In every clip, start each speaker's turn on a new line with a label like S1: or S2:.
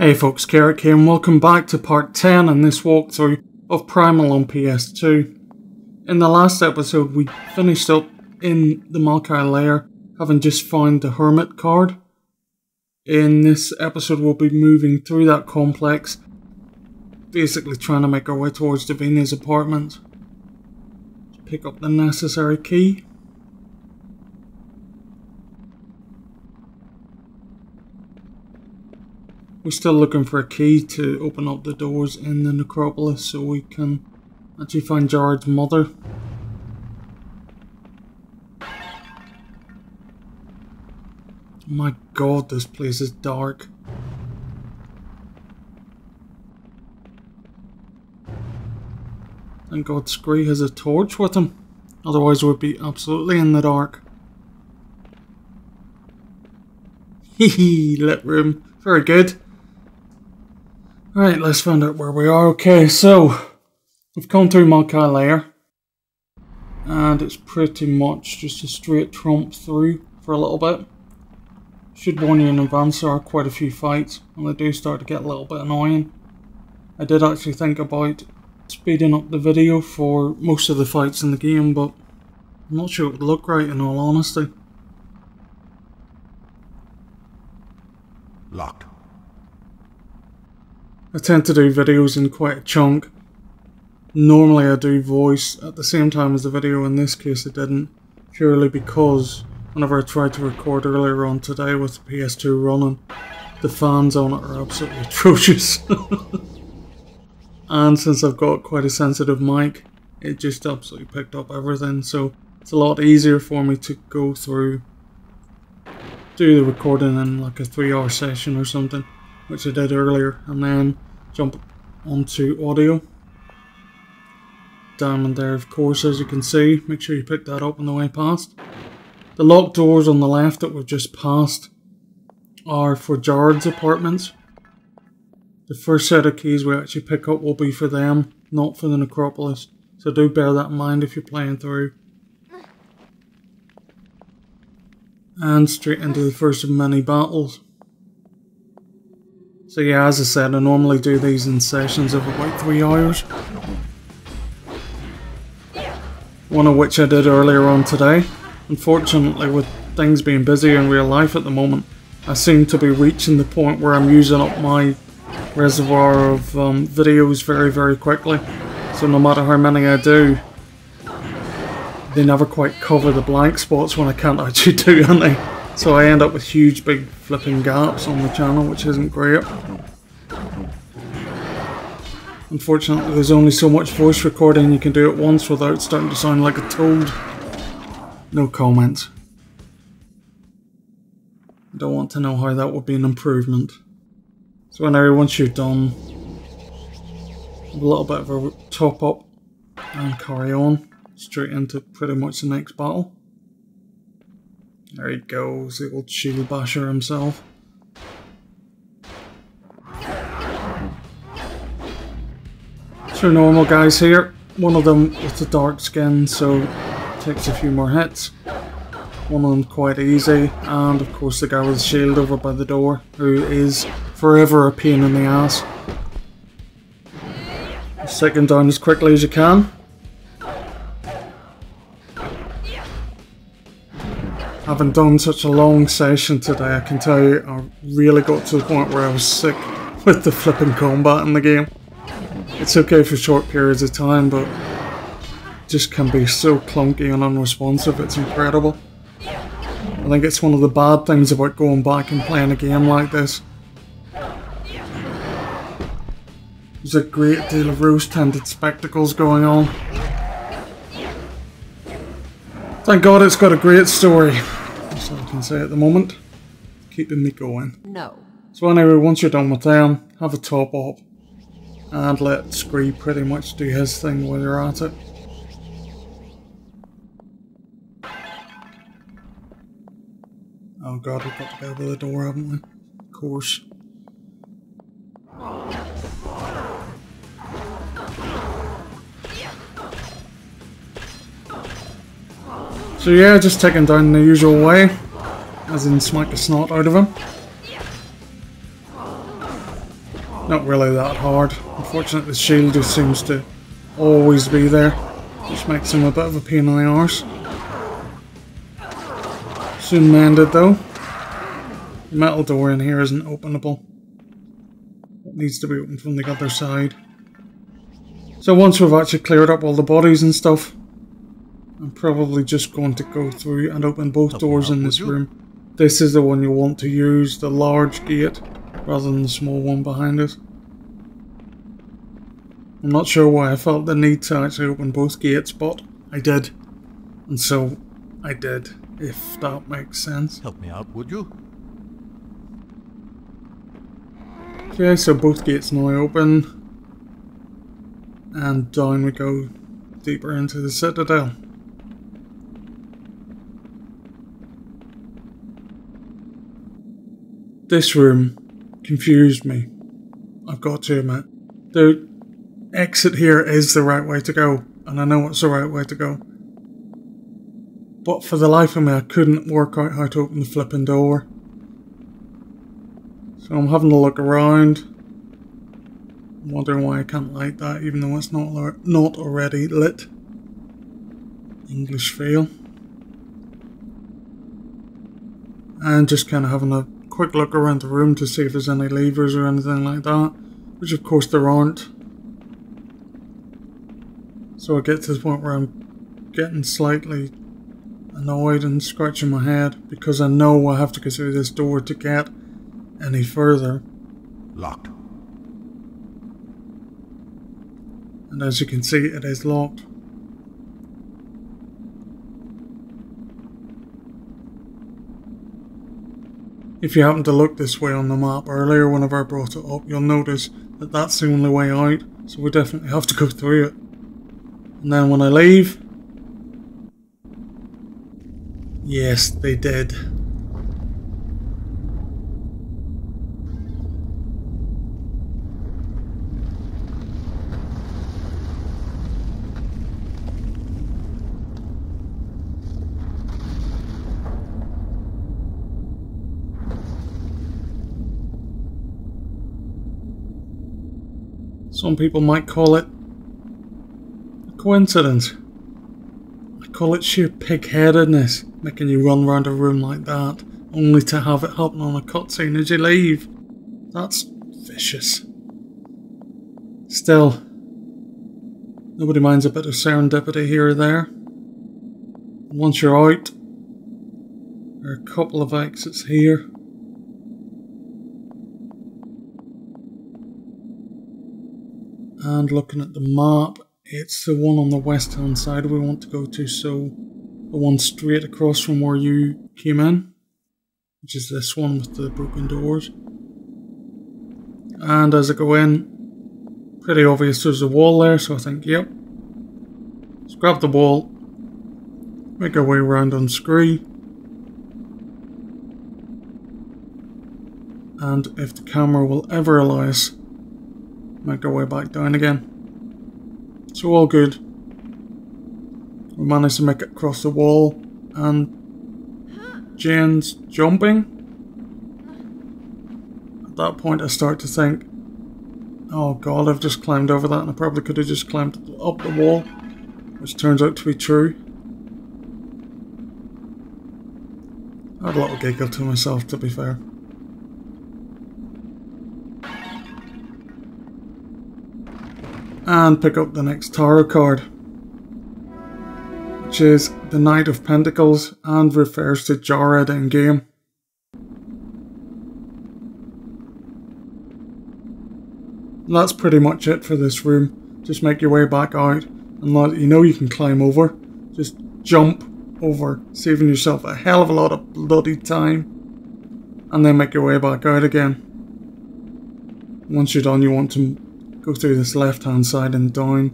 S1: Hey folks, Keric here and welcome back to part 10 in this walkthrough of Primal on PS2. In the last episode we finished up in the Maokai lair, having just found the Hermit card. In this episode we'll be moving through that complex, basically trying to make our way towards Davina's apartment. Pick up the necessary key. We're still looking for a key to open up the doors in the necropolis so we can actually find Jared's mother. My god, this place is dark. Thank god Scree has a torch with him, otherwise we'd be absolutely in the dark. Hehe, lit room. Very good. Right, let's find out where we are. Okay, so we've come through Maokai lair, and it's pretty much just a straight tromp through for a little bit. Should warn you in advance, there are quite a few fights, and they do start to get a little bit annoying. I did actually think about speeding up the video for most of the fights in the game, but I'm not sure it would look right in all honesty.
S2: Locked.
S1: I tend to do videos in quite a chunk. Normally I do voice at the same time as the video, in this case I didn't, purely because whenever I tried to record earlier on today with the PS2 running, the fans on it are absolutely atrocious. And since I've got quite a sensitive mic, it just absolutely picked up everything, so it's a lot easier for me to go through, do the recording in like a 3-hour session or something, which I did earlier, and then jump onto audio. Diamond there, of course, as you can see. Make sure you pick that up on the way past. The locked doors on the left that we've just passed are for Jared's apartments. The first set of keys we actually pick up will be for them, not for the necropolis. So do bear that in mind if you're playing through. And straight into the first of many battles. So yeah, as I said, I normally do these in sessions of about 3 hours. One of which I did earlier on today. Unfortunately, with things being busy in real life at the moment, I seem to be reaching the point where I'm using up my reservoir of videos very quickly. So no matter how many I do, they never quite cover the blank spots when I can't actually do any. So I end up with huge big flipping gaps on the channel, which isn't great. Unfortunately, there's only so much voice recording you can do at once without starting to sound like a toad. No comments. I don't want to know how that would be an improvement. So anyway, once you're done, a little bit of a top up and carry on straight into pretty much the next battle. There he goes, the old shield basher himself. Two normal guys here, one of them with the dark skin, so takes a few more hits. One of them quite easy, and of course the guy with the shield over by the door, who is forever a pain in the ass. Just take him down as quickly as you can. Having done such a long session today, I can tell you I really got to the point where I was sick with the flipping combat in the game. It's okay for short periods of time, but it just can be so clunky and unresponsive, it's incredible. I think it's one of the bad things about going back and playing a game like this. There's a great deal of rose-tinted spectacles going on. Thank God it's got a great story. That's all I can say at the moment. Keeping me going.
S3: No.
S1: So anyway, once you're done with them, have a top up. And let Scree pretty much do his thing while you're at it. Oh god, we've got to go over the door, haven't we? Of course. So yeah, just take him down the usual way. As in smack the snot out of him. Not really that hard. Unfortunately, the shield just seems to always be there, which makes him a bit of a pain in the arse. Soon mended though. The metal door in here isn't openable. It needs to be opened from the other side. So once we've actually cleared up all the bodies and stuff, I'm probably just going to go through and open both doors in this room. This is the one you want to use, the large gate, rather than the small one behind it. I'm not sure why I felt the need to actually open both gates, but I did. And so I did, if that makes sense.
S2: Help me out, would you?
S1: Okay, so both gates now open. And down we go, deeper into the citadel. This room confused me, I've got to admit. The exit here is the right way to go, and I know it's the right way to go. But for the life of me, I couldn't work out how to open the flipping door. So I'm having to look around. I'm wondering why I can't light that, even though it's not already lit. English feel. And just kind of having a quick look around the room to see if there's any levers or anything like that, which of course there aren't. So I get to the point where I'm getting slightly annoyed and scratching my head because I know I have to go through this door to get any further.
S2: Locked.
S1: And as you can see, it is locked. If you happen to look this way on the map earlier whenever I brought it up, you'll notice that that's the only way out, so we definitely have to go through it. And then when I leave... Yes, they did. Some people might call it a coincidence. I call it sheer pig-headedness, making you run around a room like that, only to have it happen on a cutscene as you leave. That's vicious. Still, nobody minds a bit of serendipity here or there. And once you're out, there are a couple of exits here. And looking at the map, it's the one on the west hand side we want to go to, so the one straight across from where you came in, which is this one with the broken doors. And as I go in, pretty obvious there's a wall there, so I think, yep. Let's grab the wall, make our way around unscrew, and if the camera will ever allow us, make our way back down again. So all good. We managed to make it across the wall, and Jane's jumping. At that point I start to think, oh god, I've just climbed over that and I probably could have just climbed up the wall, which turns out to be true. I had a little giggle to myself, to be fair. And pick up the next tarot card, which is the Knight of Pentacles and refers to Jared in game. And that's pretty much it for this room. Just make your way back out and let you know you can climb over. Just jump over, saving yourself a hell of a lot of bloody time, and then make your way back out again. Once you're done, you want to go through this left hand side and down.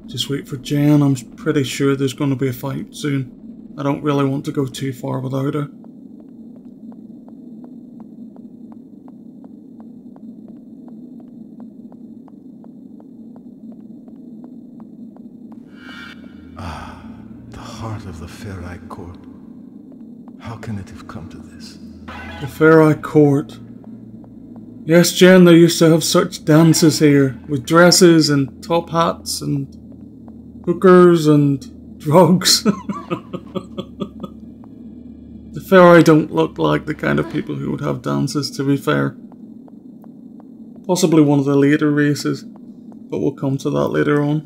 S1: Just wait for Jen. I'm pretty sure there's going to be a fight soon. I don't really want to go too far without her.
S2: Ah, the heart of the Keric court. How can it have come to this?
S1: The Fair Court. Yes, Jen, they used to have such dances here, with dresses and top hats and hookers and drugs. The Fair don't look like the kind of people who would have dances, to be fair. Possibly one of the later races, but we'll come to that later on.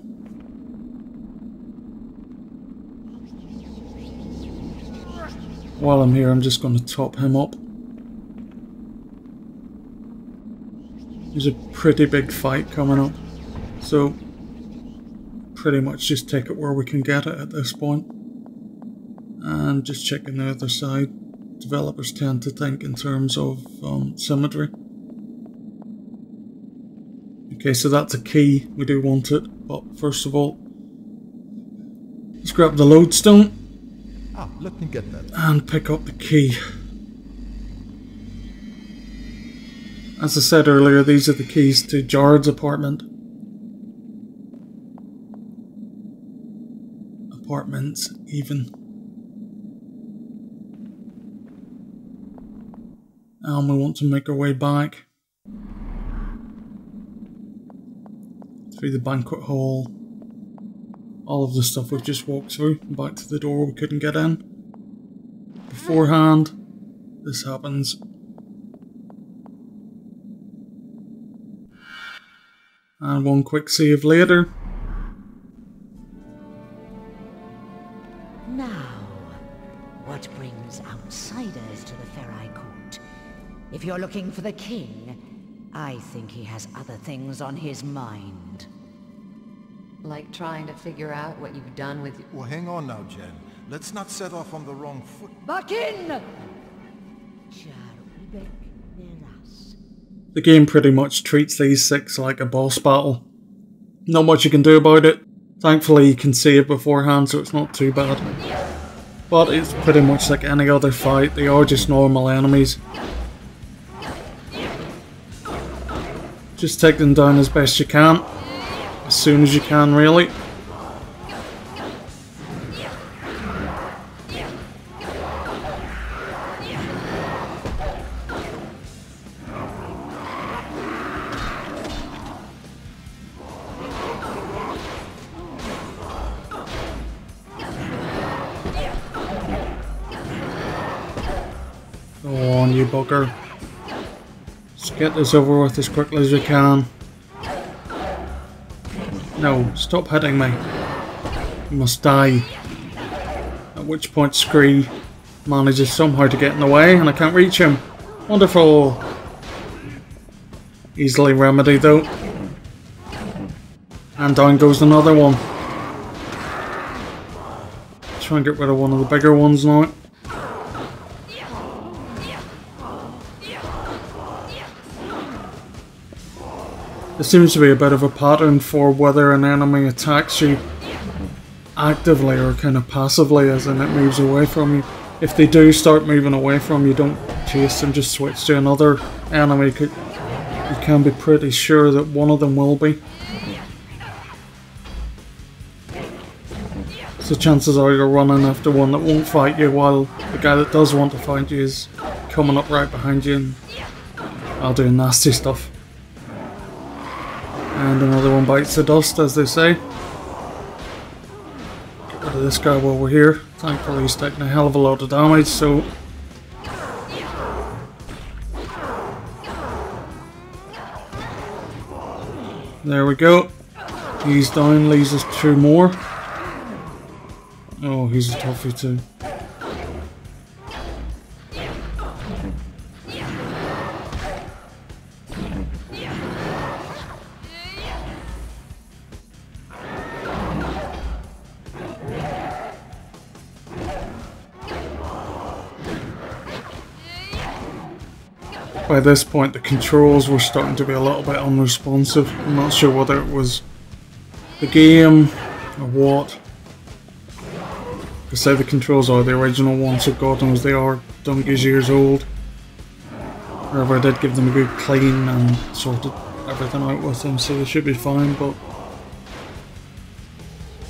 S1: While I'm here, I'm just going to top him up. There's a pretty big fight coming up, so pretty much just take it where we can get it at this point. And just checking the other side. Developers tend to think in terms of symmetry. Okay, so that's a key. We do want it, but first of all, let's grab the lodestone.
S2: Ah, let me get that.
S1: And pick up the key. As I said earlier, these are the keys to Jared's apartment. Apartments, even. And we want to make our way back. Through the banquet hall. All of the stuff we've just walked through. Back to the door we couldn't get in. Beforehand, this happens. And one quick save later.
S3: Now, what brings outsiders to the Fair Court? If you're looking for the king, I think he has other things on his mind.
S4: Like trying to figure out what you've done with...
S2: Well, hang on now, Jen. Let's not set off on the wrong foot.
S3: Back in!
S1: The game pretty much treats these 6 like a boss battle. Not much you can do about it. Thankfully you can see it beforehand, so it's not too bad. But it's pretty much like any other fight, they are just normal enemies. Just take them down as best you can. As soon as you can, really. Go on, you bugger. Let's get this over with as quickly as we can. No, stop hitting me. You must die. At which point Scree manages somehow to get in the way and I can't reach him. Wonderful. Easily remedied though. And down goes another one. Try and get rid of one of the bigger ones now. There seems to be a bit of a pattern for whether an enemy attacks you actively or kind of passively, as in it moves away from you. If they do start moving away from you, don't chase them, just switch to another enemy. You can be pretty sure that one of them will be. So chances are you're running after one that won't fight you, while the guy that does want to fight you is coming up right behind you and I'll do nasty stuff. And another one bites the dust, as they say. Get rid of this guy while we're here. Thankfully he's taking a hell of a lot of damage, so... There we go. He's down, leaves us 2 more. Oh, he's a toughie too. By this point the controls were starting to be a little bit unresponsive. I'm not sure whether it was the game or what. I say the controls are the original ones, so God knows they are donkey's years old. However, I did give them a good clean and sorted everything out with them, so they should be fine, but...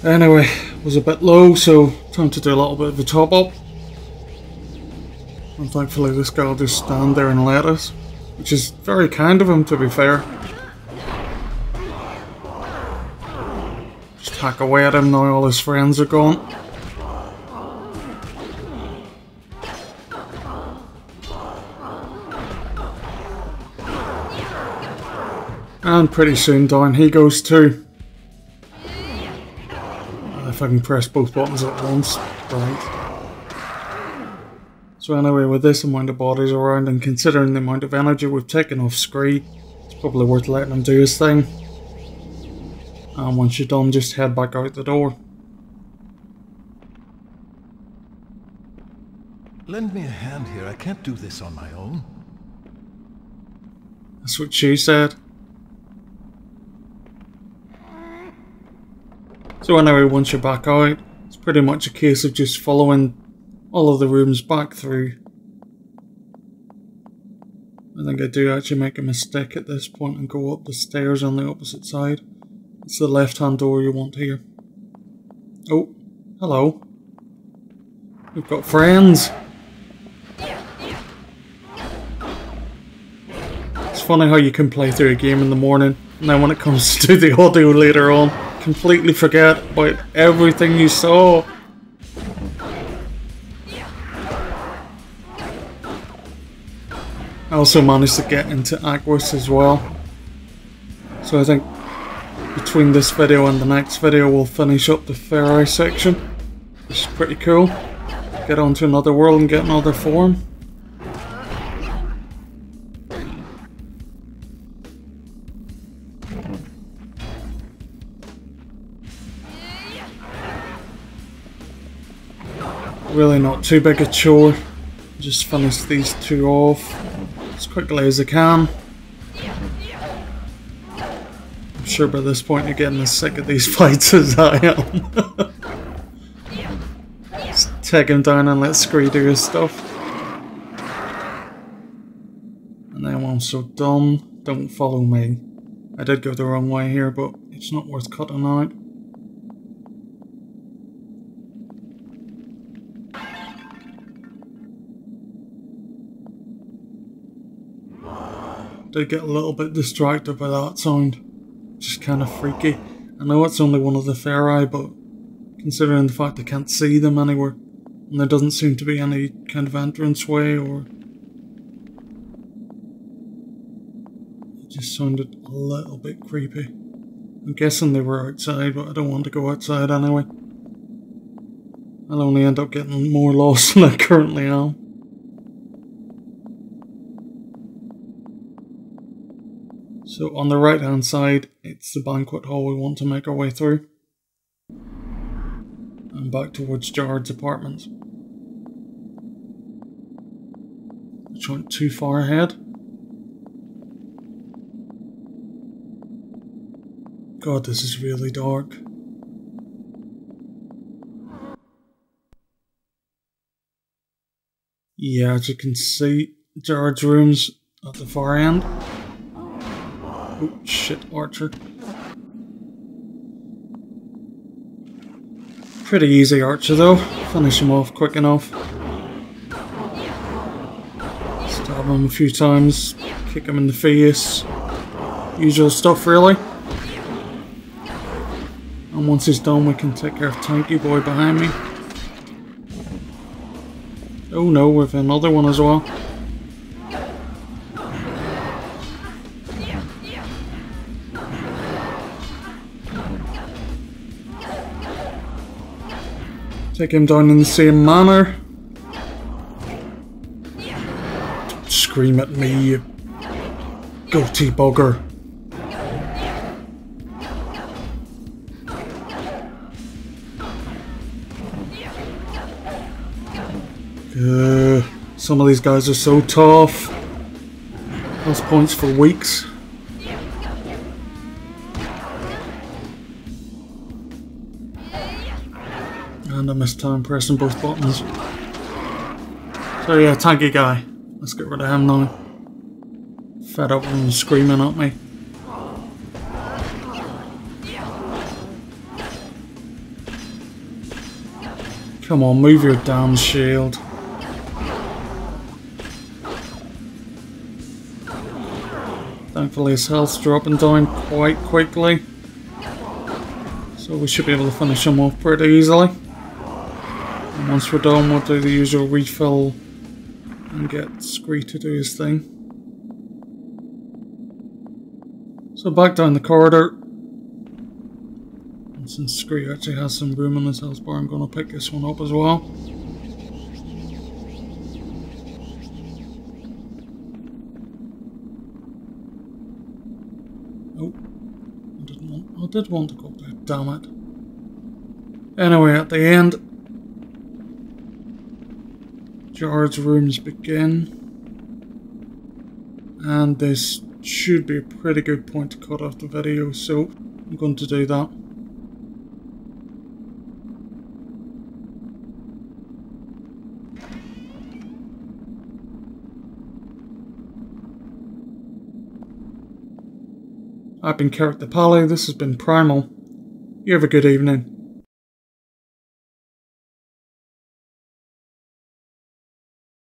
S1: Anyway, it was a bit low, so time to do a little bit of a top up. And thankfully this guy will just stand there and let us. Which is very kind of him, to be fair. Just hack away at him now all his friends are gone. And pretty soon down he goes too. If I can press both buttons at once. Right. So anyway, with this amount of bodies around and considering the amount of energy we've taken off Scree, it's probably worth letting him do his thing. And once you're done, just head back out the door.
S2: Lend me a hand here. I can't do this on my own.
S1: That's what she said. So anyway, once you're back out, it's pretty much a case of just following all of the rooms back through. I think I do actually make a mistake at this point and go up the stairs on the opposite side. It's the left hand door you want here. Oh, hello. We've got friends. It's funny how you can play through a game in the morning and then when it comes to the audio later on, completely forget about everything you saw. I also managed to get into Aquas as well. So I think between this video and the next video we'll finish up the Ferry section. Which is pretty cool. Get onto another world and get another form. Really not too big a chore. Just finish these two off as quickly as I can. I'm sure by this point you're getting as sick of these fights as I am. Just take him down and let Scree do his stuff. And then once so done, don't follow me. I did go the wrong way here, but it's not worth cutting out. Did get a little bit distracted by that sound. Just kind of freaky. I know it's only one of the Ferri, but considering the fact I can't see them anywhere, and there doesn't seem to be any kind of entranceway, or it just sounded a little bit creepy. I'm guessing they were outside, but I don't want to go outside anyway. I'll only end up getting more lost than I currently am. So on the right hand side, it's the banquet hall we want to make our way through. And back towards Jared's apartments. Which went too far ahead. God, this is really dark. Yeah, as you can see, Jared's room's at the far end. Oh shit, Archer. Pretty easy Archer though. Finish him off quick enough. Stab him a few times. Kick him in the face. Usual stuff really. And once he's done we can take care of Tanky Boy behind me. Oh no, we've another one as well. Take him down in the same manner. Don't scream at me, you goatee bugger. Some of these guys are so tough. Those points for weeks. And I missed time pressing both buttons. So yeah, tanky guy. Let's get rid of him now. Fed up with him screaming at me. Come on, move your damn shield. Thankfully his health's dropping down quite quickly. So we should be able to finish him off pretty easily. And once we're done, we'll do the usual refill and get Scree to do his thing. So back down the corridor. And since Scree actually has some room in his health bar, I'm going to pick this one up as well. Oh, I did want to go up there, damn it. Anyway, at the end, Jared's rooms begin. And this should be a pretty good point to cut off the video, so I'm going to do that. I've been Keric the Pally, this has been Primal. You have a good evening.